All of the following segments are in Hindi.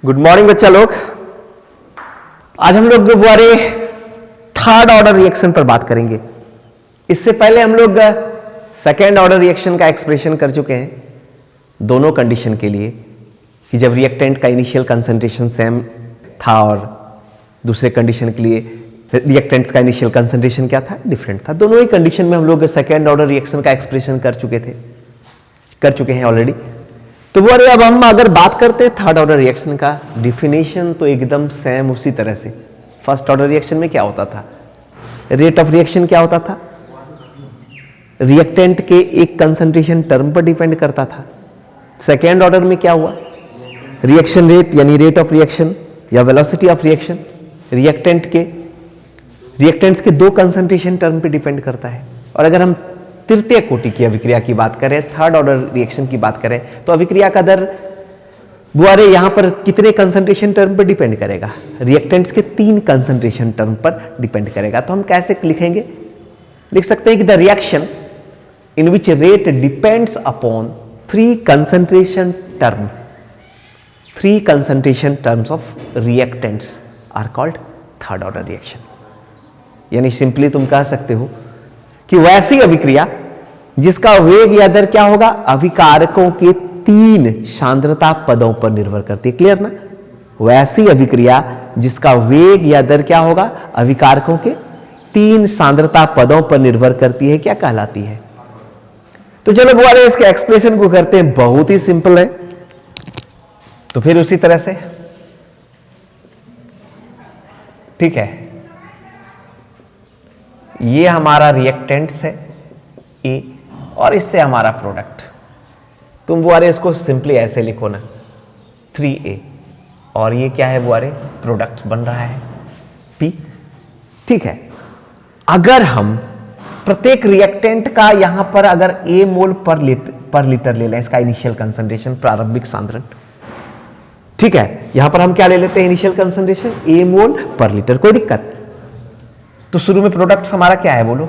गुड मॉर्निंग बच्चा लोग। आज हम लोग हमारे थर्ड ऑर्डर रिएक्शन पर बात करेंगे। इससे पहले हम लोग सेकेंड ऑर्डर रिएक्शन का एक्सप्रेशन कर चुके हैं दोनों कंडीशन के लिए कि जब रिएक्टेंट का इनिशियल कंसंट्रेशन सेम था और दूसरे कंडीशन के लिए रिएक्टेंट का इनिशियल कंसंट्रेशन क्या था, डिफरेंट था। दोनों ही कंडीशन में हम लोग सेकेंड ऑर्डर रिएक्शन का एक्सप्रेशन कर चुके हैं ऑलरेडी। तो वो अब हम अगर बात करते हैं थर्ड ऑर्डर रिएक्शन का, डिफिनेशन तो एकदम सेम उसी तरह से। फर्स्ट ऑर्डर रिएक्शन में क्या होता था, रेट ऑफ रिएक्शन क्या होता था, रिएक्टेंट के एक कंसंट्रेशन टर्म पर डिपेंड करता था। सेकेंड ऑर्डर में क्या हुआ, रिएक्शन रेट यानी रेट ऑफ रिएक्शन या वेलोसिटी ऑफ रिएक्शन रिएक्टेंट्स के दो कंसंट्रेशन टर्म पे डिपेंड करता है। और अगर हम तृतीय कोटि की अभिक्रिया की बात करें, थर्ड ऑर्डर रिएक्शन की बात करें, तो अभिक्रिया का दर बुआरे यहां पर कितने कंसंट्रेशन टर्म पर डिपेंड करेगा, रिएक्टेंट्स के 3 कंसंट्रेशन टर्म पर डिपेंड करेगा। तो हम कैसे लिखेंगे, लिख सकते हैं कि the reaction in which rate depends upon 3 concentration terms of reactants are called third order reaction. यानी सिंपली तुम कह सकते हो कि वैसी अभिक्रिया जिसका वेग या दर क्या होगा, अभिकारकों के 3 सांद्रता पदों पर निर्भर करती है। क्लियर ना, वैसी अभिक्रिया जिसका वेग या दर क्या होगा, अभिकारकों के 3 सांद्रता पदों पर निर्भर करती है, क्या कहलाती है। तो चलो बुआरे इसके एक्सप्रेशन को करते हैं, बहुत ही सिंपल है। तो फिर उसी तरह से ठीक है, ये हमारा रिएक्टेंट्स है ए और इससे हमारा प्रोडक्ट। तुम बुआरे इसको सिंपली ऐसे लिखो ना, 3A और ये क्या है बुआरे, प्रोडक्ट बन रहा है P। ठीक है, अगर हम प्रत्येक रिएक्टेंट का यहां पर अगर A मोल पर लीटर ले लें, इसका इनिशियल कंसंट्रेशन प्रारंभिक सांद्रण, ठीक है, यहां पर हम क्या ले लेते हैं, इनिशियल कंसंट्रेशन A मोल पर लीटर, कोई दिक्कत। तो शुरू में प्रोडक्ट हमारा क्या है बोलो,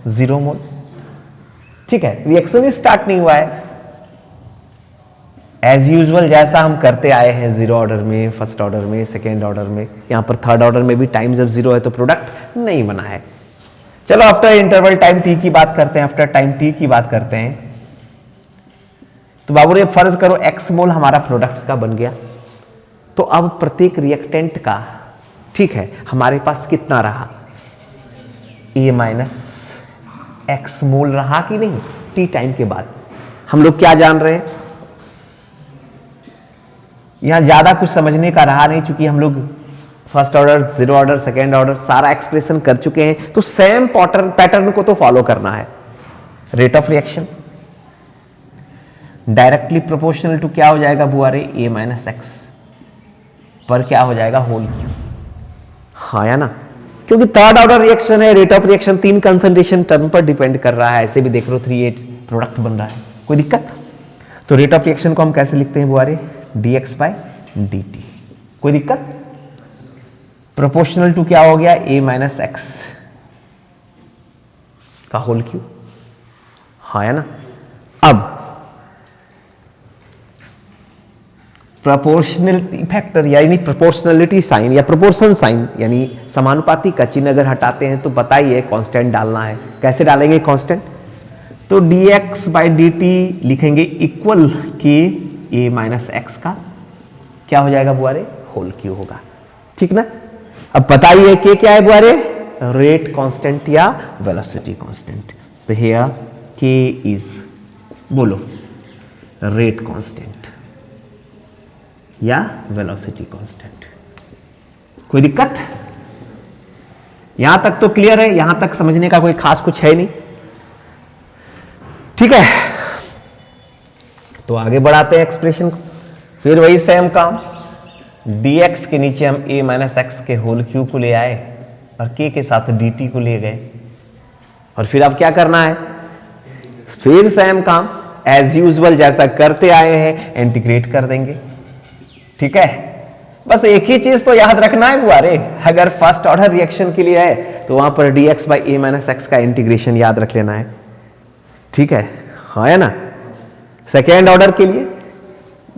0 मोल। ठीक है, रिएक्शन ही स्टार्ट नहीं हुआ है, एज यूजुअल जैसा हम करते आए हैं 0 ऑर्डर में, फर्स्ट ऑर्डर में, सेकेंड ऑर्डर में, यहां पर थर्ड ऑर्डर में भी टाइम जब 0 है तो प्रोडक्ट नहीं बना है। चलो आफ्टर इंटरवल टाइम टी की बात करते हैं, आफ्टर टाइम टी की बात करते हैं। तो बाबू रे फर्ज करो x मोल हमारा प्रोडक्ट का बन गया, तो अब प्रत्येक रिएक्टेंट का, ठीक है, हमारे पास कितना रहा, A माइनस एक्स मोल रहा कि नहीं। टी टाइम के बाद हम लोग क्या जान रहे हैं, यहां ज्यादा कुछ समझने का रहा नहीं, चूंकि हम लोग first order, 0 order, second order सारा एक्सप्रेशन कर चुके हैं। तो सेम पैटर्न को तो फॉलो करना है। Rate of reaction directly proportional to क्या हो जाएगा बुआरे, A माइनस एक्स पर क्या हो जाएगा, होल क्यू। हाँ या ना, क्योंकि थर्ड ऑर्डर रिएक्शन है, rate of reaction 3 concentration term पर डिपेंड कर रहा है। ऐसे भी देख लो 3A प्रोडक्ट बन रहा है, कोई दिक्कत। तो रेट ऑफ रिएक्शन को हम कैसे लिखते हैं बुआरे, dx बाय dt, कोई दिक्कत। प्रोपोर्शनल टू क्या हो गया, A माइनस एक्स का होल क्यू। हाँ या ना। अब प्रोपोर्शनलिटी फैक्टर यानी प्रोपोर्शनलिटी साइन या प्रोपोर्शन साइन यानी समानुपाती का चिन्ह अगर हटाते हैं तो बताइए कांस्टेंट डालना है। कैसे डालेंगे कांस्टेंट, तो dx बाई dt लिखेंगे इक्वल के A माइनस एक्स का क्या हो जाएगा बुआरे, होल क्यू होगा। ठीक ना। अब बताइए के क्या है बुआरे, रेट कांस्टेंट या वेलोसिटी कांस्टेंट। तो हियर के इज, बोलो, रेट कांस्टेंट या वेलोसिटी कांस्टेंट, कोई दिक्कत। यहां तक तो क्लियर है, यहां तक समझने का कोई खास कुछ है नहीं। ठीक है, तो आगे बढ़ाते हैं एक्सप्रेशन को। फिर वही सेम काम, dx के नीचे हम A माइनस एक्स के होल क्यू को ले आए और k के साथ dt को ले गए। और फिर अब क्या करना है, फिर सेम काम एज यूजुअल जैसा करते आए हैं, इंटीग्रेट कर देंगे। ठीक है, बस एक ही चीज तो याद रखना है बुआरे, अगर फर्स्ट ऑर्डर रिएक्शन के लिए है तो वहां पर dx by A minus x का इंटीग्रेशन याद रख लेना है। ठीक है, हाँ या ना। सेकेंड ऑर्डर के लिए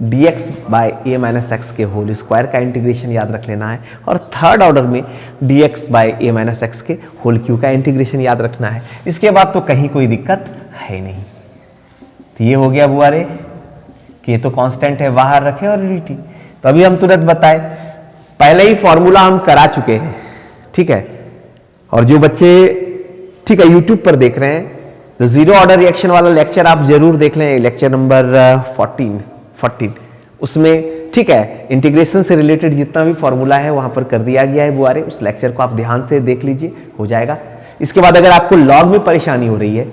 dx by a minus x के होल स्क्वायर का इंटीग्रेशन याद रख लेना है, और थर्ड ऑर्डर में dx by a minus x के होल क्यू का इंटीग्रेशन याद रखना है। इसके बाद तो कहीं कोई दिक्कत है नहीं। तो ये हो गया बुआरे कि ये तो कांस्टेंट है, बाहर रखे, और dt। तो अभी हम तुरंत बताए, पहले ही फॉर्मूला हम करा चुके हैं, ठीक है। और जो बच्चे ठीक है यूट्यूब पर देख रहे हैं तो जीरो ऑर्डर रिएक्शन वाला लेक्चर आप जरूर देख लें, लेक्चर नंबर 14 उसमें ठीक है इंटीग्रेशन से रिलेटेड जितना भी फॉर्मूला है वहां पर कर दिया गया है बुआरे। उस लेक्चर को आप ध्यान से देख लीजिए, हो जाएगा। इसके बाद अगर आपको लॉग में परेशानी हो रही है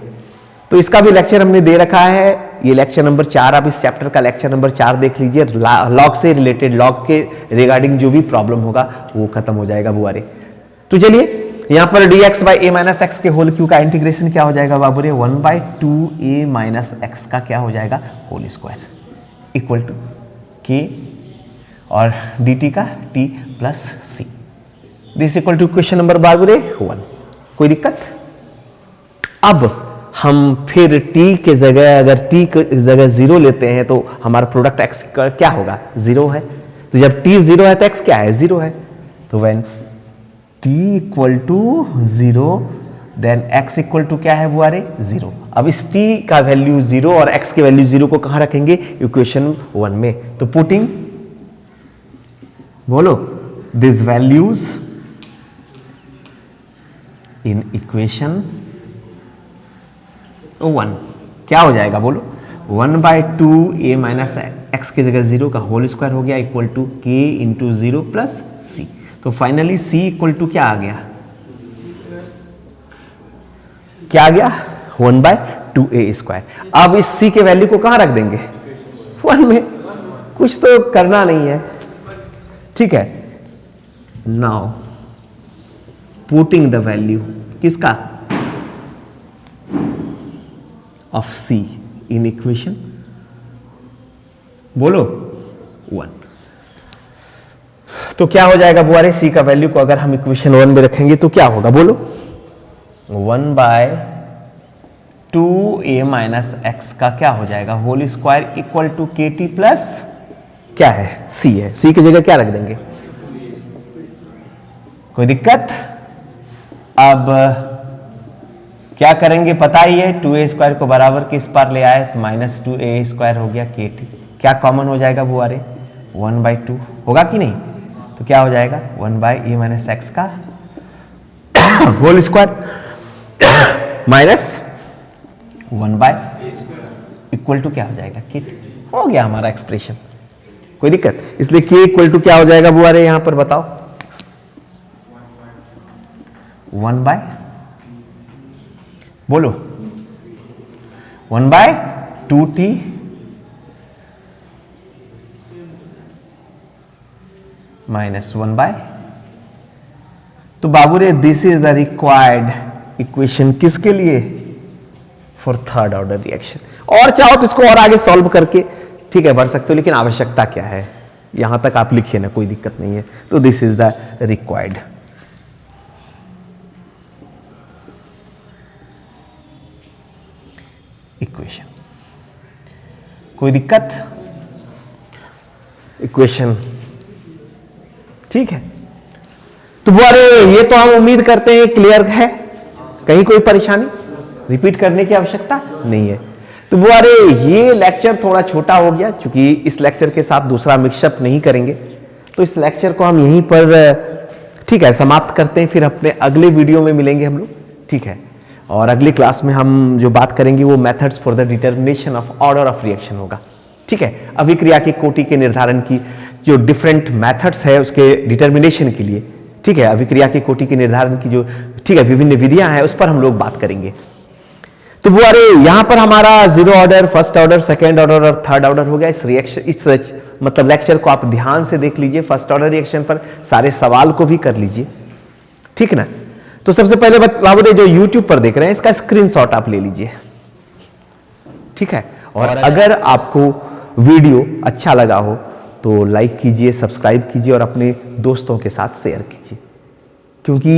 तो इसका भी लेक्चर हमने दे रखा है, ये लेक्चर नंबर 4, आप इस चैप्टर का लेक्चर नंबर 4 देख लीजिए। लॉग से रिलेटेड, लॉग के रिगार्डिंग जो भी प्रॉब्लम होगा वो खत्म हो जाएगा बुआरे। तो चलिए यहां पर dx by a minus x के होल क्यू का इंटीग्रेशन क्या हो जाएगा बाबूरे, 1/2a माइनस एक्स का क्या हो जाएगा whole square equal to k और dt का t plus c। This equal to question number बाबूरे 1। कोई दिक्कत? अब हम फिर t के जगह, अगर t के जगह 0 लेते हैं तो हमारा प्रोडक्ट x का क्या होगा, 0 है। तो जब t 0 है तो x क्या है, 0 है। तो when t equal to 0 then x equal to क्या है बुआरे, 0। अब इस t का वैल्यू 0 और x के वैल्यू 0 को कहां रखेंगे, इक्वेशन 1 में। तो पुटिंग, बोलो, दिस वैल्यूज इन इक्वेशन 1 क्या हो जाएगा बोलो, 1/2a माइनस एक्स की जगह 0 का होल स्क्वायर हो गया equal to k into 0 plus c। तो फाइनली c इक्वल टू क्या आ गया, क्या आ गया, 1/2a स्क्वायर। अब इस c के वैल्यू को कहां रख देंगे, 1 में। कुछ तो करना नहीं है, ठीक है। नाउ पुटिंग द वैल्यू किसका, ऑफ c इन इक्वेशन, बोलो 1। तो क्या हो जाएगा बुआरे, c का वैल्यू को अगर हम इक्वेशन 1 में रखेंगे तो क्या होगा बोलो, 1/2a माइनस एक्स का क्या हो जाएगा whole square equal to kt plus क्या है, c है। c की जगह क्या रख देंगे, कोई दिक्कत? अब क्या करेंगे पता ही है, 2a स्क्वायर को बराबर किस पार ले आए तो -2a स्क्वायर हो गया kt। क्या कॉमन हो जाएगा बुआरे, 1/2 होगा कि नहीं। तो क्या हो जाएगा 1/a माइनस एक्स का whole square minus 1/, equal to क्या हो जाएगा k। हो गया हमारा एक्सप्रेशन, कोई दिक्कत? इसलिए k इक्वल टू क्या हो जाएगा बुआरे, यहां पर बताओ, 1/, बोलो 1/2t माइनस 1/, तो बाबूरे this is the required equation किसके लिए, फॉर थर्ड ऑर्डर रिएक्शन। और चाहो तो इसको और आगे सॉल्व करके ठीक है बढ़ सकते हो, लेकिन आवश्यकता क्या है, यहां तक आप लिखिए ना, कोई दिक्कत नहीं है। तो this is the required equation. कोई दिक्कत, इक्वेशन ठीक है। तो बुआरे ये तो हम उम्मीद करते हैं क्लियर है, कहीं कोई परेशानी, रिपीट करने की आवश्यकता नहीं है। तो बुआरे ये लेक्चर थोड़ा छोटा हो गया, क्योंकि इस लेक्चर के साथ दूसरा मिक्सअप नहीं करेंगे, तो इस लेक्चर को हम यहीं पर ठीक है समाप्त करते हैं। फिर अपने अगले वीडियो में मिलेंगे हम लोग, ठीक है। और अगली क्लास में हम जो बात करेंगे वो methods for the determination of order of reaction होगा, ठीक है। अभिक्रिया की कोटि के निर्धारण की जो डिफरेंट मेथड्स है उसके डिटर्मिनेशन के लिए, ठीक है, अभिक्रिया की कोटि के निर्धारण की जो ठीक है विभिन्न विधियां हैं उस पर हम लोग बात करेंगे। तो वो अरे यहां पर हमारा 0 order, first order, second order और थर्ड ऑर्डर हो गया। इस रिएक्शन, इस मतलब लेक्चर को आप ध्यान से देख लीजिए, फर्स्ट ऑर्डर रिएक्शन पर सारे सवाल को भी कर लीजिए, ठीक ना। तो सबसे पहले बाबू जो यूट्यूब पर देख रहे हैं इसका स्क्रीनशॉट आप ले लीजिए, ठीक है। और अगर आपको वीडियो अच्छा लगा हो तो लाइक कीजिए, सब्सक्राइब कीजिए और अपने दोस्तों के साथ शेयर कीजिए, क्योंकि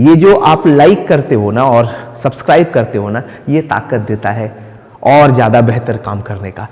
ये जो आप लाइक करते हो ना और सब्सक्राइब करते हो ना, ये ताकत देता है और ज्यादा बेहतर काम करने का।